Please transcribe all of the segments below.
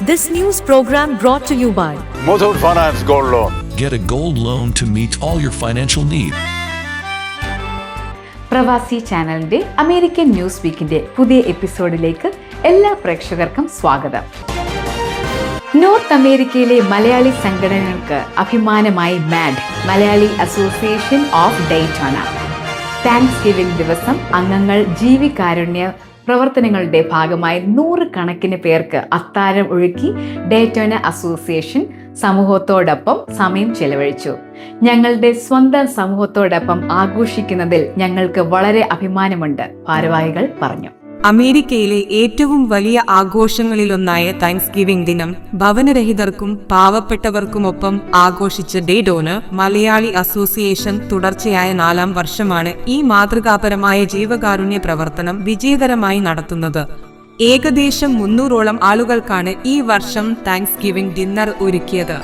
This news program brought to you by Muthoot Finance Gold Loan. Get a gold loan to meet all your financial needs. പ്രവാസി ചാനലിന്റെ American news വീക്കിന്റെ പുതിയ എപ്പിസോഡിലേക്ക് എല്ലാ പ്രേക്ഷകർക്കും സ്വാഗതം. North അമേരിക്കയിലെ മലയാളി സംഘടനകൾക്ക് അഭിമാനമായി MAD Malayali association of Dayton. Thanksgiving ദിവസം അംഗങ്ങൾ ജീവികാരുണ്യ പ്രവർത്തനങ്ങളുടെ ഭാഗമായി 100 കണക്കിന് പേർക്ക് അത്താഴം ഒരുക്കി ഡെയ്റ്റോണ അസോസിയേഷൻ സമൂഹത്തോടൊപ്പം സമയം ചെലവഴിച്ചു. ഞങ്ങളുടെ സ്വന്തം സമൂഹത്തോടൊപ്പം ആഘോഷിക്കുന്നതിൽ ഞങ്ങൾക്ക് വളരെ അഭിമാനമുണ്ട്, ഭാരവാഹികൾ പറഞ്ഞു. അമേരിക്കയിലെ ഏറ്റവും വലിയ ആഘോഷങ്ങളിലൊന്നായ താങ്ക്സ് ഗിവിംഗ് ദിനം ഭവനരഹിതർക്കും പാവപ്പെട്ടവർക്കുമൊപ്പം ആഘോഷിച്ച ഡെയ്റ്റോണ മലയാളി അസോസിയേഷൻ തുടർച്ചയായ 4ാം വർഷമാണ് ഈ മാതൃകാപരമായ ജീവകാരുണ്യ പ്രവർത്തനം വിജയകരമായി നടത്തുന്നത്. ഏകദേശം 300ഓളം ആളുകൾക്കാണ് ഈ വർഷം താങ്ക്സ് ഗിവിംഗ് ഡിന്നർ ഒരുക്കിയത്.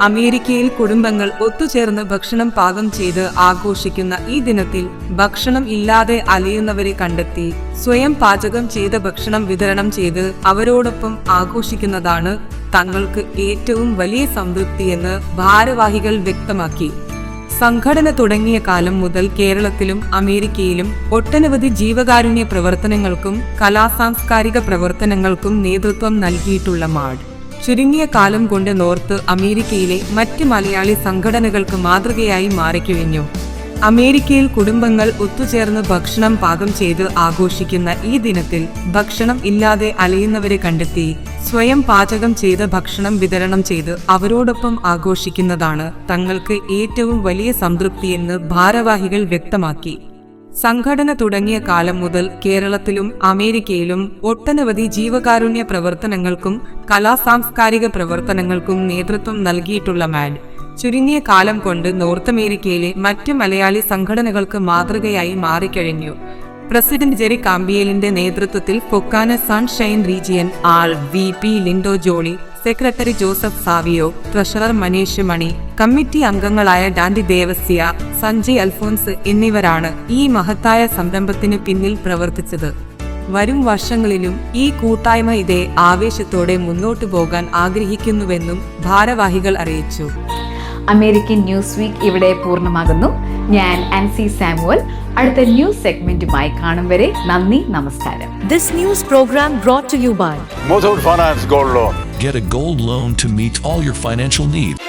അമേരിക്കയിൽ കുടുംബങ്ങൾ ഒത്തുചേർന്ന് ഭക്ഷണം പാകം ചെയ്ത് ആഘോഷിക്കുന്ന ഈ ദിനത്തിൽ ഭക്ഷണം ഇല്ലാതെ അലയുന്നവരെ കണ്ടെത്തി സ്വയം പാചകം ചെയ്ത ഭക്ഷണം വിതരണം ചെയ്ത് അവരോടൊപ്പം ആഘോഷിക്കുന്നതാണ് തങ്ങൾക്ക് ഏറ്റവും വലിയ സംതൃപ്തിയെന്ന് ഭാരവാഹികൾ വ്യക്തമാക്കി. സംഘടന തുടങ്ങിയ കാലം മുതൽ കേരളത്തിലും അമേരിക്കയിലും ഒട്ടനവധി ജീവകാരുണ്യ പ്രവർത്തനങ്ങൾക്കും കലാസാംസ്കാരിക പ്രവർത്തനങ്ങൾക്കും നേതൃത്വം നൽകിയിട്ടുള്ള മാഡ് ചുരുങ്ങിയ കാലം കൊണ്ട് നോർത്ത് അമേരിക്കയിലെ മറ്റ് മലയാളി സംഘടനകൾക്ക് മാതൃകയായി മാറിക്കഴിഞ്ഞു. അമേരിക്കയിൽ കുടുംബങ്ങൾ ഒത്തുചേർന്ന് ഭക്ഷണം പാകം ചെയ്ത് ആഘോഷിക്കുന്ന ഈ ദിനത്തിൽ ഭക്ഷണം ഇല്ലാതെ അലയുന്നവരെ കണ്ടെത്തി സ്വയം പാചകം ചെയ്ത ഭക്ഷണം വിതരണം ചെയ്ത് അവരോടൊപ്പം ആഘോഷിക്കുന്നതാണ് തങ്ങൾക്ക് ഏറ്റവും വലിയ സംതൃപ്തിയെന്ന് ഭാരവാഹികൾ വ്യക്തമാക്കി. സംഘടന തുടങ്ങിയ കാലം മുതൽ കേരളത്തിലും അമേരിക്കയിലും ഒട്ടനവധി ജീവകാരുണ്യ പ്രവർത്തനങ്ങൾക്കും കലാസാംസ്കാരിക പ്രവർത്തനങ്ങൾക്കും നേതൃത്വം നൽകിയിട്ടുള്ള മാഡ് ചുരുങ്ങിയ കാലം കൊണ്ട് നോർത്ത് അമേരിക്കയിലെ മറ്റ് മലയാളി സംഘടനകൾക്ക് മാതൃകയായി മാറിക്കഴിഞ്ഞു. പ്രസിഡന്റ് ജെറി കാമ്പിയേലിന്റെ നേതൃത്വത്തിൽ FOKANA sunshine region RVP Lindo Jolly, secretary Joseph Savio, treasurer Manish Mani, committee അംഗങ്ങളായ ഡാൻഡി ദേവസ്യ, സഞ്ജയ് അൽഫോൻസ് എന്നിവരാണ് ഈ മഹത്തായ സംരംഭത്തിന് പിന്നിൽ പ്രവർത്തിച്ചത്. വരും വർഷങ്ങളിലും ഈ കൂട്ടായ്മ ഇതേ ആവേശത്തോടെ മുന്നോട്ടു പോകാൻ ആഗ്രഹിക്കുന്നുവെന്നും ഭാരവാഹികൾ അറിയിച്ചു. അമേരിക്കൻ ന്യൂസ് വീക്ക് ഇവിടെ പൂർണ്ണമാകുന്നു. ഞാൻ ആൻസി സാമുവൽ. അടുത്ത ന്യൂസ് സെഗ്മെന്റുമായി കാണും വരെ നന്ദി, നമസ്കാരം. This news program brought to you by Muthoot Finance Gold Loan. Get a gold loan to meet all your financial needs.